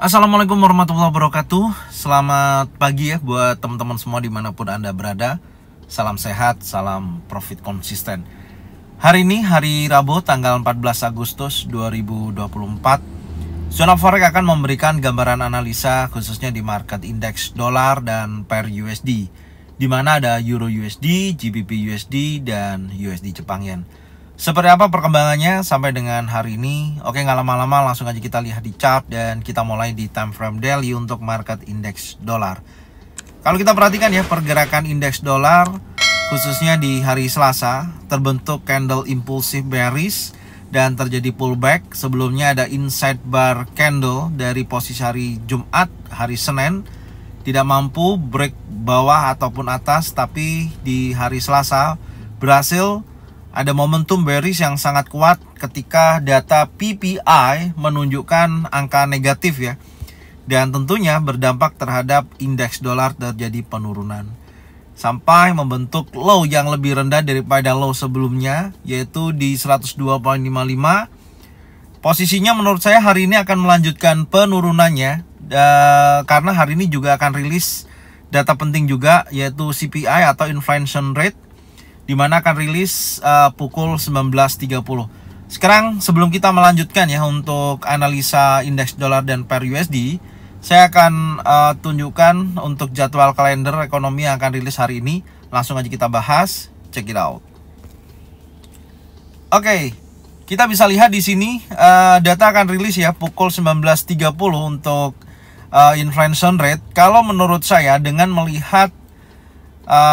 Assalamualaikum warahmatullahi wabarakatuh. Selamat pagi ya buat teman-teman semua dimanapun Anda berada. Salam sehat, salam profit konsisten. Hari ini hari Rabu tanggal 14 Agustus 2024. Zona Forex akan memberikan gambaran analisa khususnya di market indeks dolar dan pair USD, di mana ada Euro USD, GBP USD, dan USD Jepang Yen. Seperti apa perkembangannya sampai dengan hari ini? Oke, nggak lama-lama langsung aja kita lihat di chart dan kita mulai di time frame daily untuk market indeks dolar. Kalau kita perhatikan ya, pergerakan indeks dolar khususnya di hari Selasa terbentuk candle impulsif bearish dan terjadi pullback. Sebelumnya ada inside bar candle dari posisi hari Jumat, hari Senin tidak mampu break bawah ataupun atas, tapi di hari Selasa berhasil ada momentum bearish yang sangat kuat ketika data PPI menunjukkan angka negatif ya. Dan tentunya berdampak terhadap indeks dolar terjadi penurunan. Sampai membentuk low yang lebih rendah daripada low sebelumnya, yaitu di 102.55. Posisinya menurut saya hari ini akan melanjutkan penurunannya. Karena hari ini juga akan rilis data penting juga, yaitu CPI atau inflation rate, di mana akan rilis pukul 19.30. Sekarang sebelum kita melanjutkan ya untuk analisa indeks dolar dan pair USD, saya akan tunjukkan untuk jadwal kalender ekonomi yang akan rilis hari ini. Langsung aja kita bahas, check it out. Oke, kita bisa lihat di sini data akan rilis ya pukul 19.30 untuk inflation rate. Kalau menurut saya dengan melihat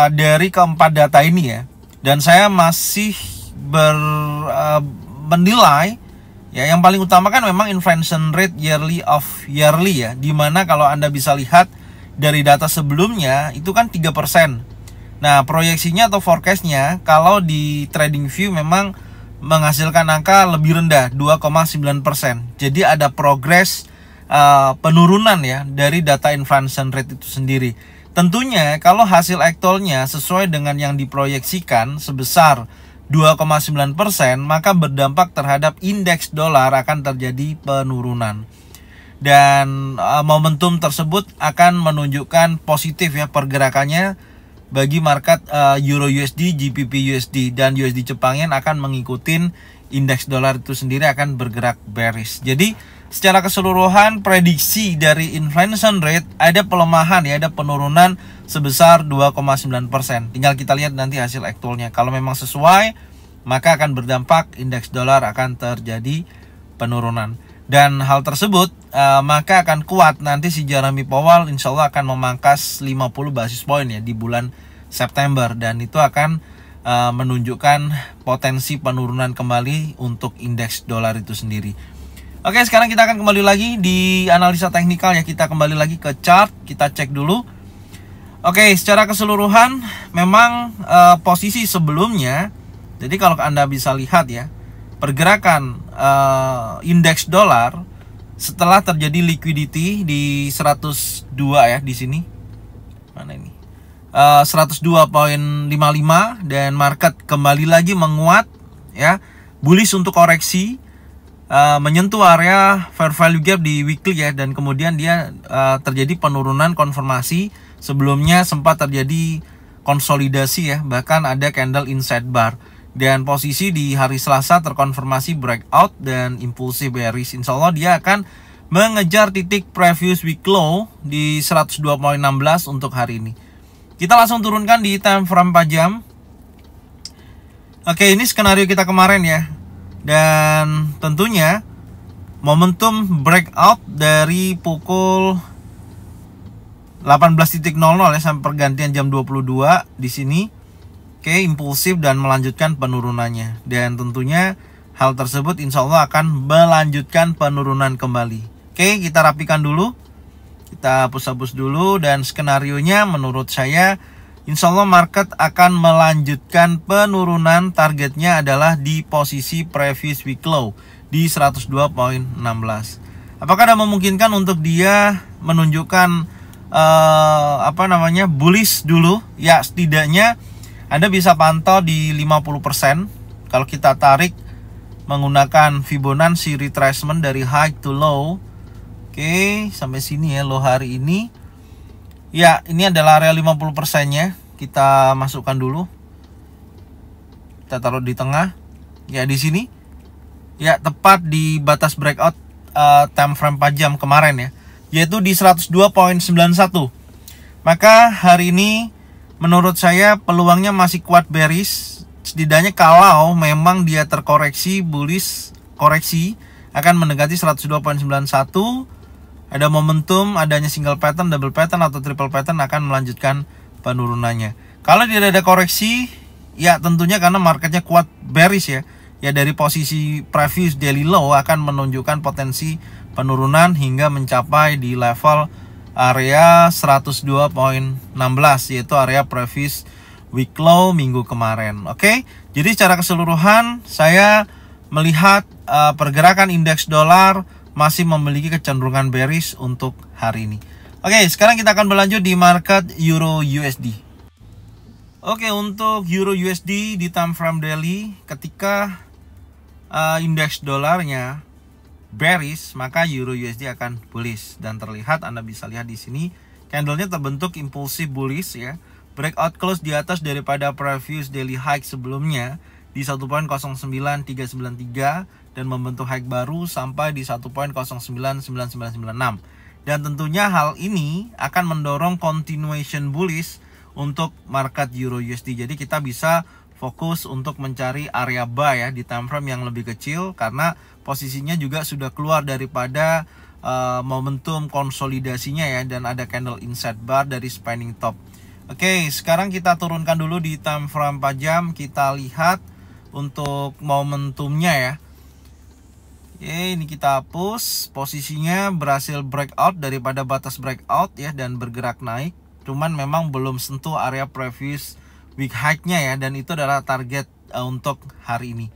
dari keempat data ini ya, dan saya masih menilai ya, yang paling utama kan memang inflation rate yearly ya, dimana kalau Anda bisa lihat dari data sebelumnya itu kan 3%. Nah, proyeksinya atau forecastnya kalau di TradingView memang menghasilkan angka lebih rendah, 2,9%. Jadi ada progres penurunan ya dari data inflation rate itu sendiri. Tentunya kalau hasil aktualnya sesuai dengan yang diproyeksikan sebesar 2,9%, maka berdampak terhadap indeks dolar akan terjadi penurunan. Dan momentum tersebut akan menunjukkan positif ya pergerakannya bagi market Euro USD, GBP USD, dan USD Jepang Yen akan mengikuti indeks dolar itu sendiri akan bergerak bearish. Jadi secara keseluruhan prediksi dari inflation rate ada pelemahan ya, ada penurunan sebesar 2,9%. Tinggal kita lihat nanti hasil aktualnya. Kalau memang sesuai, maka akan berdampak indeks dolar akan terjadi penurunan. Dan hal tersebut maka akan kuat nanti si Jeremy Powell insya Allah akan memangkas 50 basis point ya di bulan September. Dan itu akan menunjukkan potensi penurunan kembali untuk indeks dolar itu sendiri. Oke, sekarang kita akan kembali lagi di analisa teknikal ya. Kita kembali lagi ke chart, kita cek dulu. Oke, secara keseluruhan memang posisi sebelumnya, jadi kalau Anda bisa lihat ya, pergerakan indeks dolar setelah terjadi liquidity di 102 ya di sini. Mana ini? 102.55 dan market kembali lagi menguat ya, bullish untuk koreksi. Menyentuh area fair value gap di weekly ya, dan kemudian dia terjadi penurunan konfirmasi. Sebelumnya sempat terjadi konsolidasi ya, bahkan ada candle inside bar, dan posisi di hari Selasa terkonfirmasi breakout dan impulsif bearish. Insya Allah dia akan mengejar titik previous week low di 102.16 untuk hari ini. Kita langsung turunkan di time frame 4 jam. Oke, ini skenario kita kemarin ya. Dan tentunya momentum breakout dari pukul 18.00 ya sampai pergantian jam 22 di sini. Oke, impulsif dan melanjutkan penurunannya. Dan tentunya hal tersebut insya Allah akan melanjutkan penurunan kembali. Oke, kita rapikan dulu. Kita hapus-hapus dulu, dan skenarionya menurut saya insya Allah market akan melanjutkan penurunan. Targetnya adalah di posisi previous week low di 102.16. Apakah ada memungkinkan untuk dia menunjukkan bullish dulu? Ya, setidaknya Anda bisa pantau di 50%. Kalau kita tarik menggunakan Fibonacci retracement dari high to low, Oke, sampai sini ya low hari ini. Ya, ini adalah area 50%-nya. Kita masukkan dulu. Kita taruh di tengah. Ya, di sini. Ya, tepat di batas breakout time frame 4 jam kemarin ya, yaitu di 102.91. Maka hari ini menurut saya peluangnya masih kuat bearish. Setidaknya kalau memang dia terkoreksi bullish, koreksi akan mendekati 102.91. Ada momentum adanya single pattern, double pattern atau triple pattern akan melanjutkan penurunannya. Kalau tidak ada koreksi, ya tentunya karena marketnya kuat bearish ya. Ya dari posisi previous daily low akan menunjukkan potensi penurunan hingga mencapai di level area 102.16, yaitu area previous week low minggu kemarin. Oke, jadi secara keseluruhan saya melihat pergerakan indeks dolar masih memiliki kecenderungan bearish untuk hari ini. Oke, sekarang kita akan berlanjut di market Euro USD. Oke, untuk Euro USD di time frame daily, ketika indeks dolarnya bearish, maka Euro USD akan bullish, dan terlihat, Anda bisa lihat di sini candlenya terbentuk impulsif bullish ya. Breakout close di atas daripada previous daily high sebelumnya di 1.09.393 dan membentuk high baru sampai di 1.099996. Dan tentunya hal ini akan mendorong continuation bullish untuk market Euro USD. Jadi kita bisa fokus untuk mencari area buy ya di time frame yang lebih kecil, karena posisinya juga sudah keluar daripada momentum konsolidasinya ya, dan ada candle inside bar dari spanning top. Oke, sekarang kita turunkan dulu di time frame 4 jam, kita lihat untuk momentumnya ya. Oke, ini kita hapus. Posisinya berhasil breakout daripada batas breakout ya, dan bergerak naik. Cuman memang belum sentuh area previous week high-nya ya, dan itu adalah target untuk hari ini.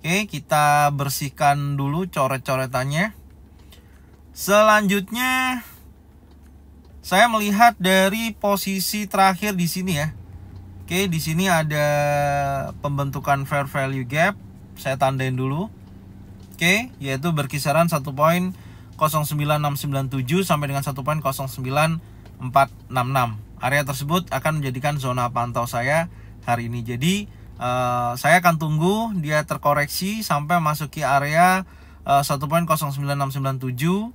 Oke, kita bersihkan dulu coret-coretannya. Selanjutnya saya melihat dari posisi terakhir di sini ya. Oke, di sini ada pembentukan fair value gap. Saya tandain dulu. Oke, yaitu berkisaran 1.09697 sampai dengan 1.09466. Area tersebut akan menjadikan zona pantau saya hari ini. Jadi saya akan tunggu dia terkoreksi sampai masuki area 1.09697.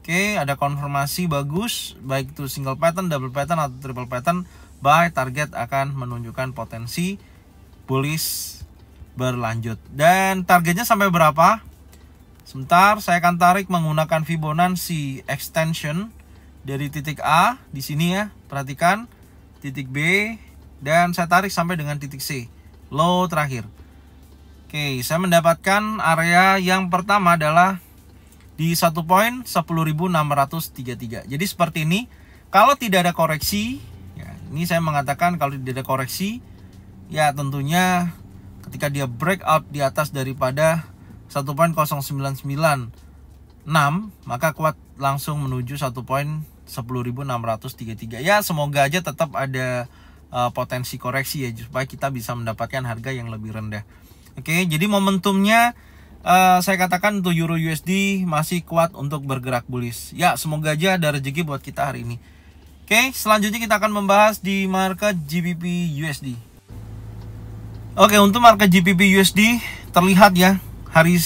Oke, ada konfirmasi bagus, baik itu single pattern, double pattern atau triple pattern, buy target akan menunjukkan potensi bullish berlanjut. Dan targetnya sampai berapa? Sebentar, saya akan tarik menggunakan Fibonacci extension dari titik A di sini ya. Perhatikan titik B, dan saya tarik sampai dengan titik C, low terakhir. Oke, saya mendapatkan area yang pertama adalah di 1.10633. Jadi seperti ini. Kalau tidak ada koreksi ya, ini saya mengatakan kalau tidak ada koreksi ya, tentunya ketika dia breakout di atas daripada 1.0996, maka kuat langsung menuju 1.10633. Ya, semoga aja tetap ada potensi koreksi ya, supaya kita bisa mendapatkan harga yang lebih rendah. Oke, jadi momentumnya saya katakan untuk Euro USD masih kuat untuk bergerak bullish. Ya, semoga aja ada rezeki buat kita hari ini. Oke, selanjutnya kita akan membahas di market GBP USD. Oke, untuk market GBP USD terlihat ya, hari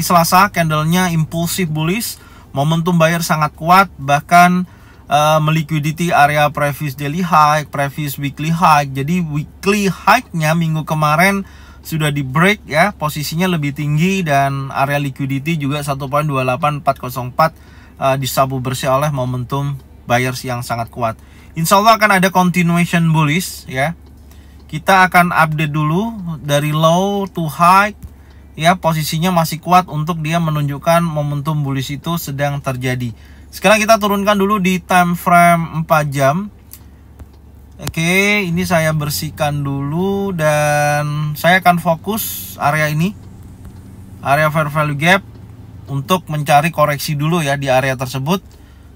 Selasa candlenya impulsif bullish, momentum buyer sangat kuat, bahkan meliquidity area previous daily high, previous weekly high. Jadi weekly high-nya minggu kemarin sudah di break ya, posisinya lebih tinggi, dan area liquidity juga 1.28404 disapu bersih oleh momentum buyers yang sangat kuat. Insya Allah akan ada continuation bullish ya. Kita akan update dulu dari low to high ya, posisinya masih kuat untuk dia menunjukkan momentum bullish itu sedang terjadi. Sekarang kita turunkan dulu di time frame 4 jam. Oke, ini saya bersihkan dulu, dan saya akan fokus area ini, area fair value gap, untuk mencari koreksi dulu ya di area tersebut.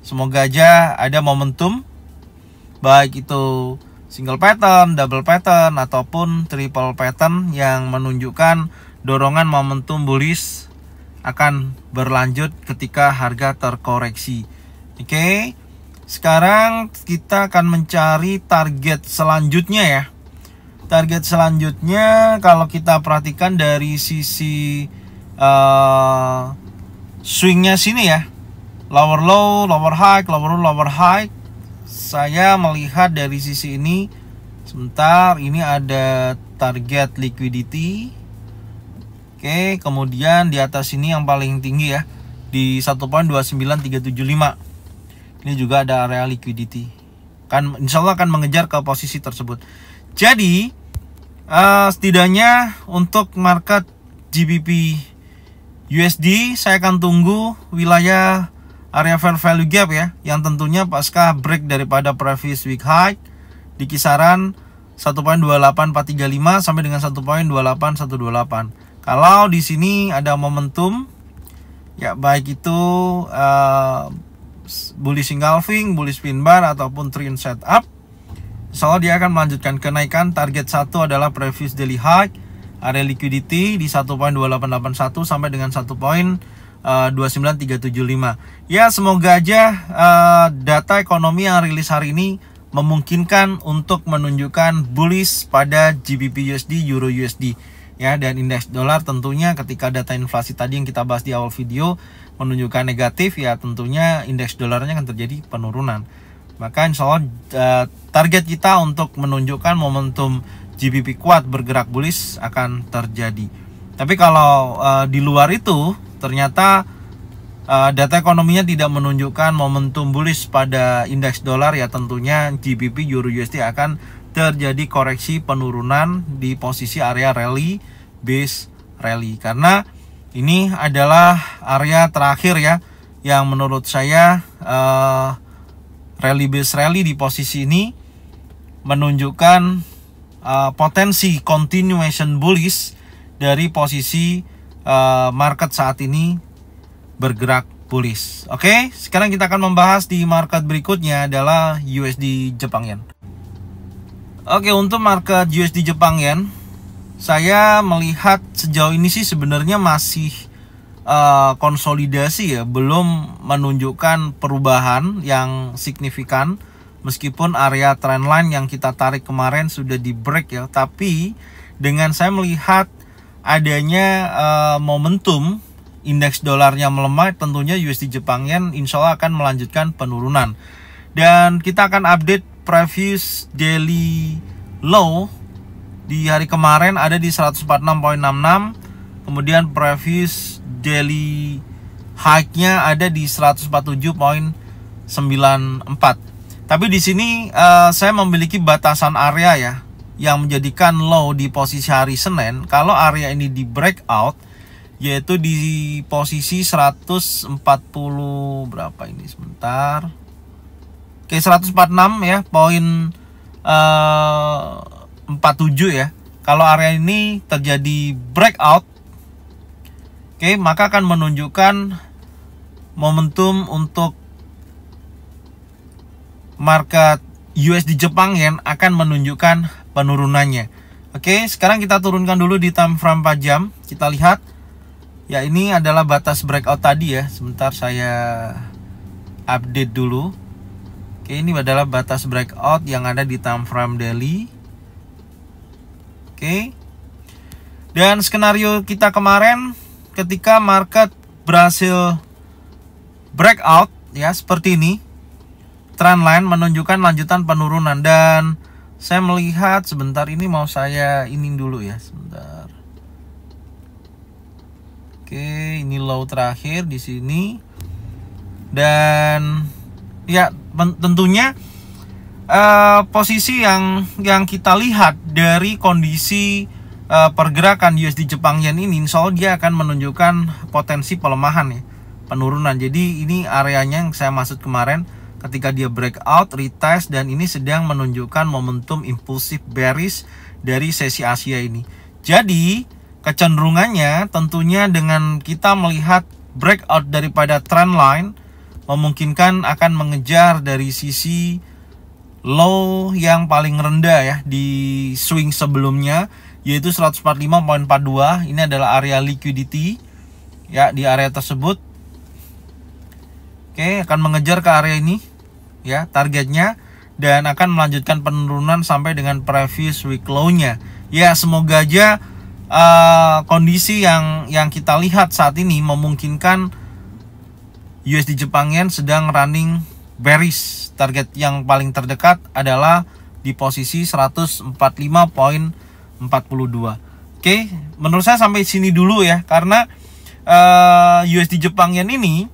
Semoga aja ada momentum, baik itu single pattern, double pattern ataupun triple pattern yang menunjukkan dorongan momentum bullish akan berlanjut ketika harga terkoreksi. Oke. Sekarang kita akan mencari target selanjutnya ya. Target selanjutnya kalau kita perhatikan dari sisi swingnya sini ya, lower low, lower high, lower low, lower high. Saya melihat dari sisi ini, sebentar, ini ada target liquidity. Oke, kemudian di atas ini yang paling tinggi ya, di 1.29375. Ini juga ada area liquidity. Kan insya Allah akan mengejar ke posisi tersebut. Jadi setidaknya untuk market GBP USD saya akan tunggu wilayah area fair value gap ya, yang tentunya pasca break daripada previous week high di kisaran 1.28435 sampai dengan 1.28128. Kalau di sini ada momentum ya, baik itu bullish engulfing, bullish pin bar ataupun trend setup, insya Allah dia akan melanjutkan kenaikan. Target 1 adalah previous daily high, area liquidity di 1.2881 sampai dengan 1.29375. Ya, semoga aja data ekonomi yang rilis hari ini memungkinkan untuk menunjukkan bullish pada GBP USD, Euro USD ya, dan indeks dolar tentunya ketika data inflasi tadi yang kita bahas di awal video menunjukkan negatif ya, tentunya indeks dolarnya akan terjadi penurunan. Maka insya Allah target kita untuk menunjukkan momentum GBP kuat bergerak bullish akan terjadi. Tapi kalau di luar itu ternyata data ekonominya tidak menunjukkan momentum bullish pada indeks dolar ya, tentunya GBP Euro USD akan terjadi koreksi penurunan di posisi area rally base rally, karena ini adalah area terakhir ya yang menurut saya rally base rally di posisi ini menunjukkan potensi continuation bullish dari posisi market saat ini bergerak bullish. Oke, sekarang kita akan membahas di market berikutnya adalah USD Jepang Yen. Oke, untuk market USD Jepang Yen, saya melihat sejauh ini sih sebenarnya masih konsolidasi ya, belum menunjukkan perubahan yang signifikan. Meskipun area trendline yang kita tarik kemarin sudah di break ya, tapi dengan saya melihat adanya momentum indeks dolarnya melemah, tentunya USD Jepang Yen insya Allah akan melanjutkan penurunan. Dan kita akan update previous daily low di hari kemarin ada di 146.66, kemudian previous daily high-nya ada di 147.94. Tapi di sini saya memiliki batasan area ya, yang menjadikan low di posisi hari Senin. Kalau area ini di breakout, yaitu di posisi 140 berapa ini sebentar. Oke, 146 ya, poin 47 ya. Kalau area ini terjadi breakout, oke, maka akan menunjukkan momentum untuk market USD Jepang Yen akan menunjukkan penurunannya. Oke, sekarang kita turunkan dulu di time frame 4 jam. Kita lihat ya, ini adalah batas breakout tadi ya. Sebentar saya update dulu. Oke, ini adalah batas breakout yang ada di time frame daily. Oke. Dan skenario kita kemarin ketika market berhasil breakout ya seperti ini, trendline menunjukkan lanjutan penurunan, dan saya melihat sebentar ini mau saya ini dulu ya, sebentar. Oke, ini low terakhir di sini. Dan ya tentunya posisi yang kita lihat dari kondisi pergerakan USD Jepang Yen ini, insya Allah dia akan menunjukkan potensi pelemahan ya, penurunan. Jadi ini areanya yang saya maksud kemarin ketika dia breakout, retest, dan ini sedang menunjukkan momentum impulsif bearish dari sesi Asia ini. Jadi kecenderungannya tentunya dengan kita melihat breakout daripada trendline memungkinkan akan mengejar dari sisi low yang paling rendah ya di swing sebelumnya, yaitu 145.42. Ini adalah area liquidity ya di area tersebut. Oke, akan mengejar ke area ini ya targetnya, dan akan melanjutkan penurunan sampai dengan previous week low-nya. Ya, semoga aja kondisi yang kita lihat saat ini memungkinkan USD Jepang Yen sedang running bearish. Target yang paling terdekat adalah di posisi 145.42. Oke, menurut saya sampai sini dulu ya, karena USD Jepang Yen ini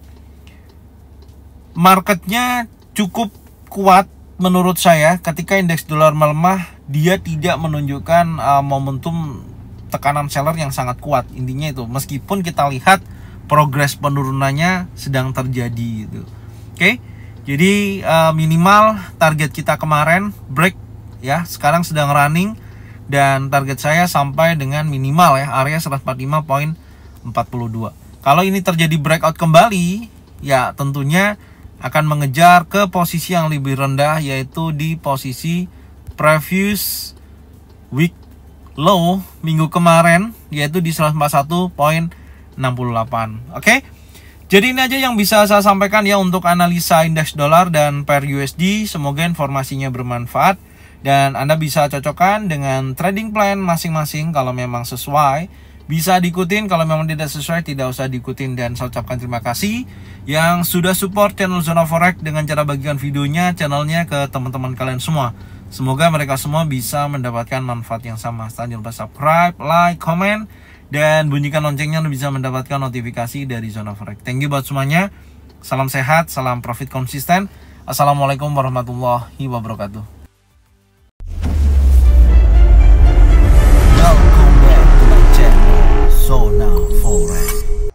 marketnya cukup kuat menurut saya. Ketika indeks dolar melemah, dia tidak menunjukkan momentum tekanan seller yang sangat kuat. Intinya itu, meskipun kita lihat progres penurunannya sedang terjadi gitu. Oke, jadi minimal target kita kemarin break ya, sekarang sedang running, dan target saya sampai dengan minimal ya area 145.42. Kalau ini terjadi breakout kembali, ya tentunya akan mengejar ke posisi yang lebih rendah, yaitu di posisi previous week low minggu kemarin, yaitu di 141.68. Oke, jadi ini aja yang bisa saya sampaikan ya untuk analisa indeks dolar dan pair USD. Semoga informasinya bermanfaat dan Anda bisa cocokkan dengan trading plan masing-masing. Kalau memang sesuai bisa diikutin, kalau memang tidak sesuai tidak usah diikutin. Dan saya ucapkan terima kasih yang sudah support channel Zona Forex dengan cara bagikan channelnya ke teman-teman kalian semua. Semoga mereka semua bisa mendapatkan manfaat yang sama. Jangan lupa subscribe, like, comment, dan bunyikan loncengnya untuk bisa mendapatkan notifikasi dari Zona Forex. Thank you buat semuanya. Salam sehat, salam profit konsisten. Assalamualaikum warahmatullahi wabarakatuh.